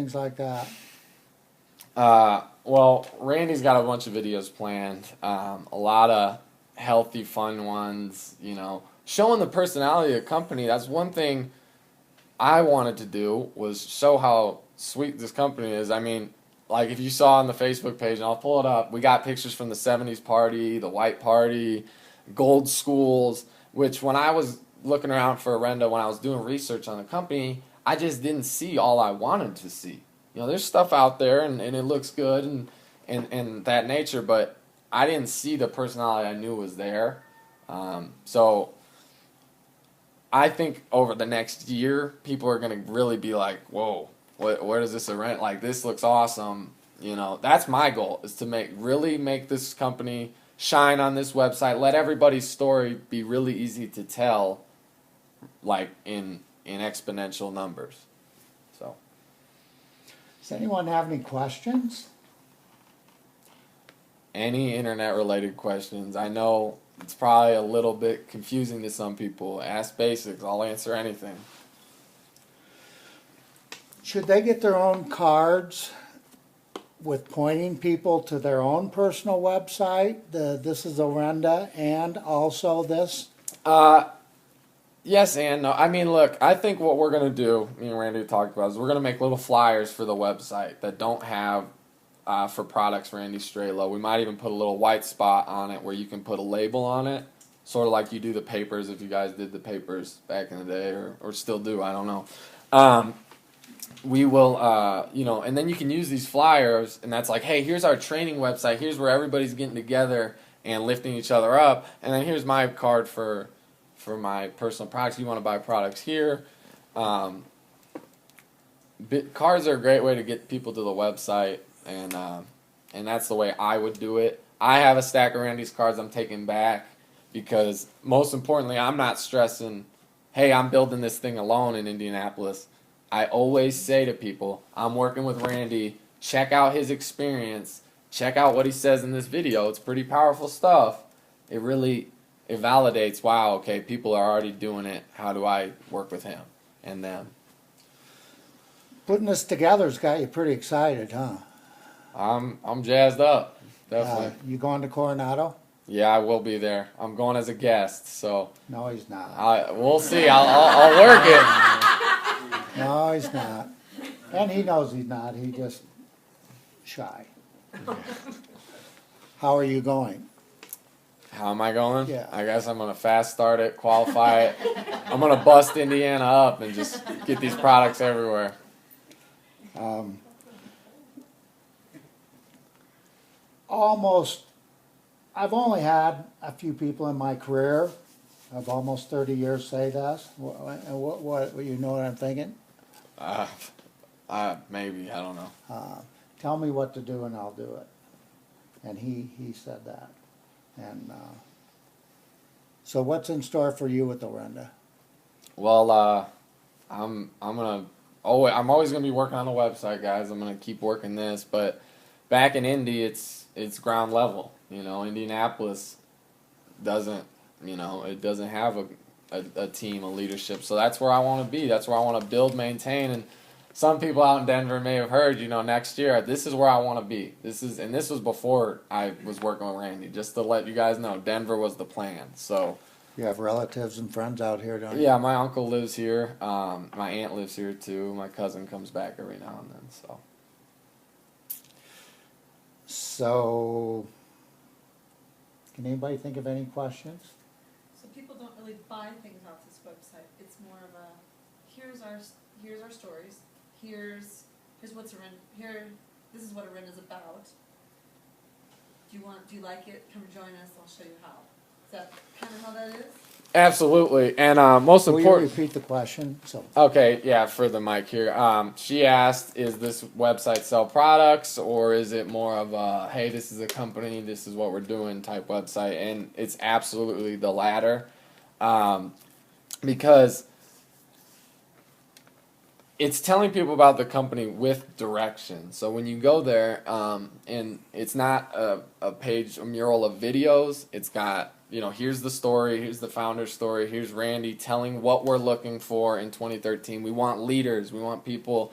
things like that? Well, Randy's got a bunch of videos planned. A lot of healthy, fun ones. Showing the personality of the company. That's one thing I wanted to do, was show how sweet this company is. I mean, like if you saw on the Facebook page, and I'll pull it up, we got pictures from the 70s party, the white party, gold schools, which when I was looking around for Arenda, when I was doing research on the company, I just didn't see all I wanted to see. There's stuff out there and it looks good and that nature, but I didn't see the personality I knew was there. So I think over the next year, people are going to really be like, whoa, where does this rent? Like, this looks awesome. That's my goal, is to really make this company shine on this website. Let everybody's story be really easy to tell, like in exponential numbers. So, Does anyone have any questions? any internet related questions? I know it's probably a little bit confusing to some people. Ask basics. I'll answer anything. Should they get their own cards with pointing people to their own personal website? This is Arenda, and also this? Yes and no. I mean, look, I think what we're going to do, me and Randy talked about, is we're going to make little flyers for the website that don't have for products Randy Strelo. We might even put a little white spot on it where you can put a label on it, sort of like you do the papers, if you guys did the papers back in the day, or still do, I don't know. We will, and then you can use these flyers, and that's like, hey, here's our training website, here's where everybody's getting together and lifting each other up, and then here's my card for my personal products. You want to buy products here. Cards are a great way to get people to the website, and that's the way I would do it. I have a stack of Randy's cards I'm taking back because, most importantly, I'm not stressing, hey, I'm building this thing alone in Indianapolis. I always say to people, I'm working with Randy, check out his experience, check out what he says in this video. It's pretty powerful stuff. It validates, wow, okay, people are already doing it. How do I work with him and them? Putting this together's got you pretty excited, huh? I'm jazzed up, definitely. You going to Coronado? Yeah, I will be there. I'm going as a guest, so. No, he's not. We'll see. I'll work it. No, he's not. And he knows he's not. He's just shy. How are you going? How am I going? Yeah. I guess I'm going to fast start it, qualify it. I'm going to bust Indiana up and just get these products everywhere. I've only had a few people in my career of almost 30 years say this. What you know what I'm thinking? Maybe, I don't know. Tell me what to do and I'll do it. And he said that. And so what's in store for you with Arenda? Well, I'm always gonna be working on the website, guys. I'm gonna keep working this, but back in Indy, it's ground level. Indianapolis doesn't have a team, a leadership. So that's where I want to be. That's where I want to build, maintain, and some people out in Denver may have heard, next year, this is where I want to be. This was before I was working with Randy, just to let you guys know, Denver was the plan. So you have relatives and friends out here, don't you? Yeah, my uncle lives here. My aunt lives here too. My cousin comes back every now and then. So, can anybody think of any questions? So people don't really buy things off this website. It's more of a, here's our stories. Here's what's Arenda. This is what Arenda is about. Do you like it? Come join us. I'll show you how. Is that kind of how that is? Absolutely, and most Will important. you repeat the question? Okay, yeah, for the mic here. She asked, is this website sell products, or is it more of a, hey, this is a company, this is what we're doing type website? And it's absolutely the latter, because it's telling people about the company with direction. So when you go there, and it's not a page, a mural of videos, it's got, here's the story, here's the founder's story, here's Randy telling what we're looking for in 2013. We want leaders, we want people,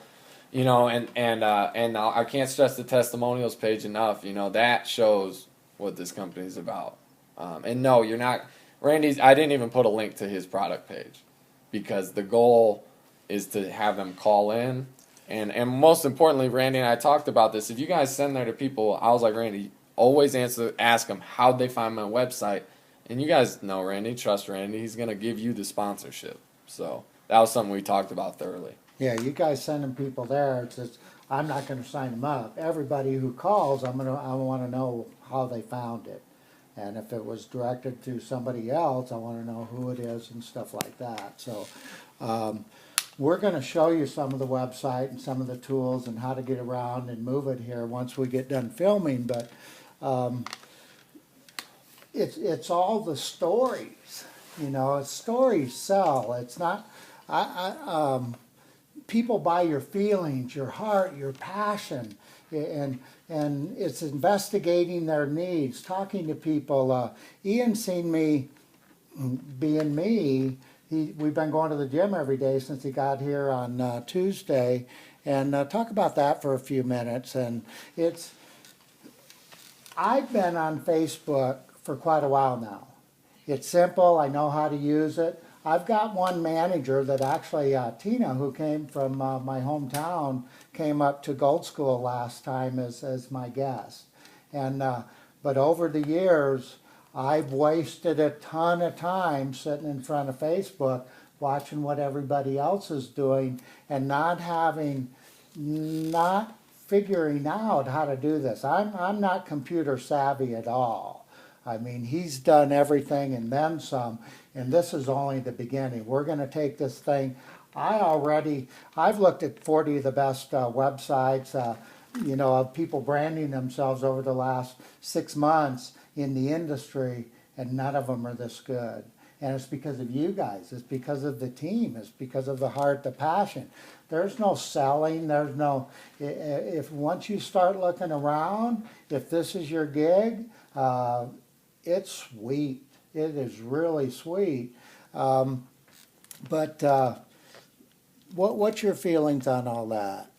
You know, and I can't stress the testimonials page enough. You know, that shows what this company is about. And no, you're not, Randy's. I didn't even put a link to his product page because the goal is to have them call in, and most importantly, Randy and I talked about this. If you guys send there to people, I was like, Randy, always ask them how'd they find my website, and you guys know Randy, trust Randy, he's gonna give you the sponsorship. So that was something we talked about thoroughly. Yeah, you guys sending people there, it's just, I'm not gonna sign them up. Everybody who calls, I wanna know how they found it. And if it was directed to somebody else, I wanna know who it is and stuff like that. So, we're gonna show you some of the website and some of the tools and how to get around and move it here once we get done filming, but, it's all the stories, you know, stories sell. It's not, people buy your feelings, your heart, your passion, and it's investigating their needs, talking to people. Ian seen me being me. We've been going to the gym every day since he got here on Tuesday, and talk about that for a few minutes. And I've been on Facebook for quite a while now. It's simple. I know how to use it. I've got one manager that actually, Tina, who came from my hometown, came up to Gold School last time as my guest. And but over the years, I've wasted a ton of time sitting in front of Facebook, watching what everybody else is doing, and not figuring out how to do this. I'm not computer savvy at all. I mean, he's done everything and then some, and this is only the beginning. We're going to take this thing. I've looked at 40 of the best websites, you know, of people branding themselves over the last 6 months in the industry, and none of them are this good. And it's because of you guys. It's because of the team. It's because of the heart, the passion. There's no selling. There's no, if once you start looking around, if this is your gig, it's sweet. It is really sweet. But what's your feelings on all that?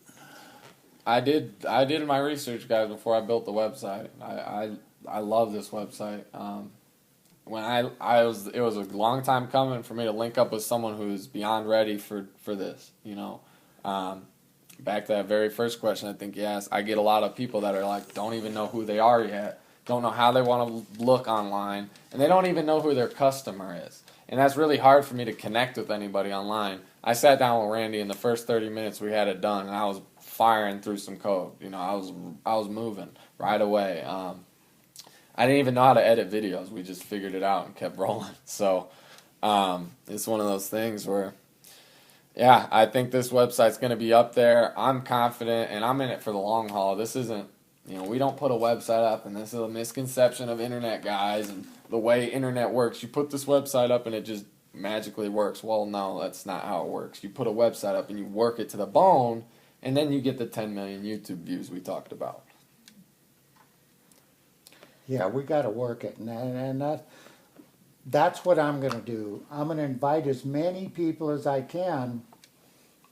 I did my research, guys, before I built the website. I love this website. When it was a long time coming for me to link up with someone who's beyond ready for this, you know. Back to that very first question I think you asked, I get a lot of people that are like, don't even know who they are yet, don't know how they want to look online, and they don't even know who their customer is. And that's really hard for me to connect with anybody online. I sat down with Randy in the first 30 minutes we had it done, and I was firing through some code. You know, I was moving right away. I didn't even know how to edit videos. We just figured it out and kept rolling. So it's one of those things where, yeah, I think this website's going to be up there. I'm confident, and I'm in it for the long haul. This isn't, you know, we don't put a website up, and this is a misconception of internet guys and the way internet works. You put this website up, and it just magically works. Well, no, that's not how it works. You put a website up, and you work it to the bone, and then you get the 10 million YouTube views we talked about. Yeah, we got to work it, and that's what I'm going to do. I'm going to invite as many people as I can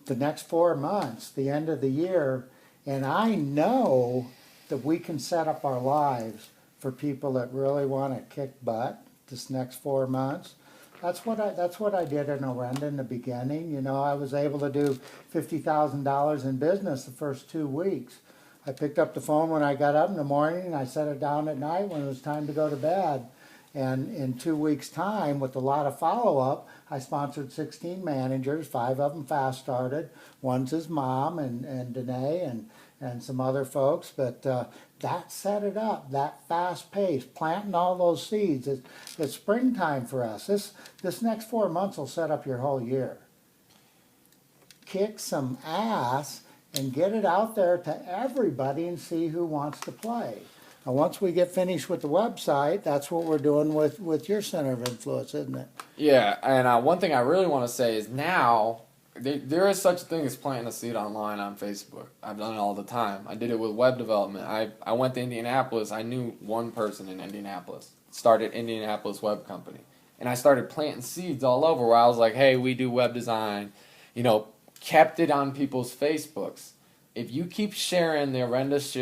the next 4 months, the end of the year, and I know that we can set up our lives for people that really want to kick butt this next 4 months. That's what I did in Orenda in the beginning. You know, I was able to do $50,000 in business the first 2 weeks. I picked up the phone when I got up in the morning, and I set it down at night when it was time to go to bed. And in 2 weeks' time, with a lot of follow-up, I sponsored 16 managers, 5 of them fast started. One's his mom and Danae and some other folks. But that set it up, that fast pace, planting all those seeds. It's springtime for us. This next 4 months will set up your whole year. Kick some ass and get it out there to everybody and see who wants to play. And once we get finished with the website, that's what we're doing with your center of influence, isn't it? Yeah, and one thing I really want to say is now there is such a thing as planting a seed online on Facebook. I've done it all the time. I did it with web development. I went to Indianapolis. I knew one person in Indianapolis. Started Indianapolis Web Company. And I started planting seeds all over where I was like, hey, we do web design. You know, kept it on people's Facebooks. if you keep sharing the horrendous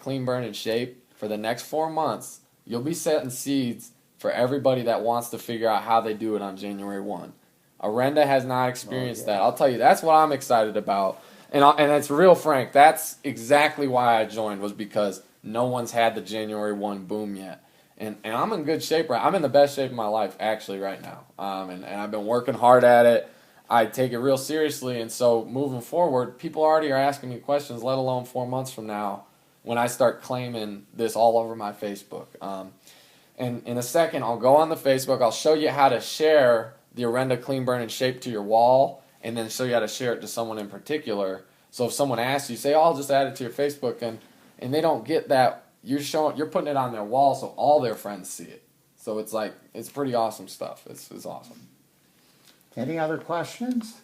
clean burn and shape for the next 4 months, you'll be setting seeds for everybody that wants to figure out how they do it on January 1. Arenda has not experienced that. I'll tell you, that's what I'm excited about. And it's real frank. That's exactly why I joined, was because no one's had the January 1 boom yet. And I'm in good shape right. I'm in the best shape of my life actually right now. And I've been working hard at it. I take it real seriously, and so moving forward, people already are asking me questions, let alone 4 months from now when I start claiming this all over my Facebook. And in a second, I'll go on the Facebook, I'll show you how to share the Arenda Clean Burn and Shape to your wall, and then show you how to share it to someone in particular. So if someone asks you, say, oh, I'll just add it to your Facebook, and they don't get that, you're putting it on their wall so all their friends see it. So it's like, it's pretty awesome stuff. It's awesome. Any other questions?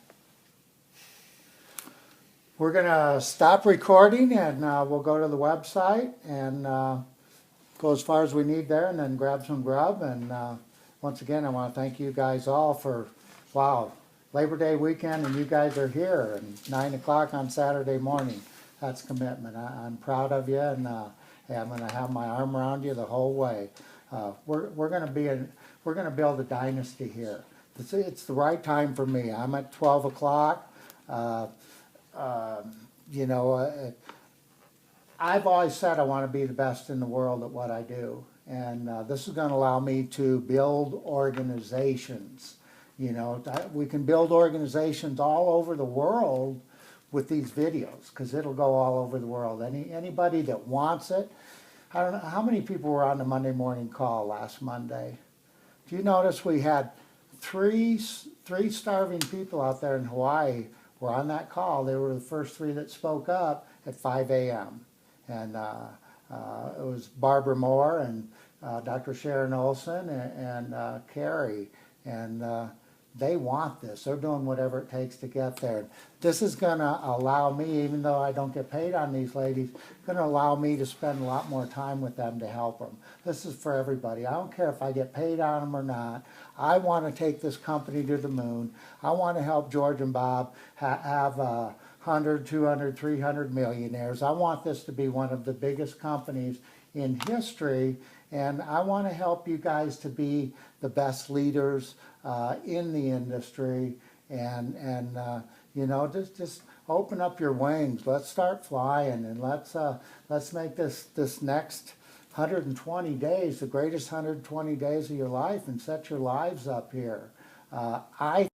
We're going to stop recording and we'll go to the website and go as far as we need there and then grab some grub. And once again, I want to thank you guys all for, wow, Labor Day weekend and you guys are here and 9 o'clock on Saturday morning. That's commitment. I'm proud of you, and I'm going to have my arm around you the whole way. We're going to build a dynasty here. It's the right time for me. I'm at 12 o'clock. You know, I've always said I want to be the best in the world at what I do. And this is going to allow me to build organizations. You know, we can build organizations all over the world with these videos, because it'll go all over the world. Anybody that wants it. I don't know how many people were on the Monday morning call last Monday. Do you notice we had three starving people out there in Hawaii were on that call? They were the first 3 that spoke up at 5 a.m. And it was Barbara Moore and Dr. Sharon Olson and Carrie. And they want this. They're doing whatever it takes to get there. This is going to allow me, even though I don't get paid on these ladies, going to allow me to spend a lot more time with them to help them. This is for everybody. I don't care if I get paid on them or not. I want to take this company to the moon. I want to help George and Bob have 100, 200, 300 millionaires. I want this to be one of the biggest companies in history, and I want to help you guys to be the best leaders in the industry, and you know, just open up your wings. Let's start flying, and let's make this next 120 days the greatest 120 days of your life, and set your lives up here. I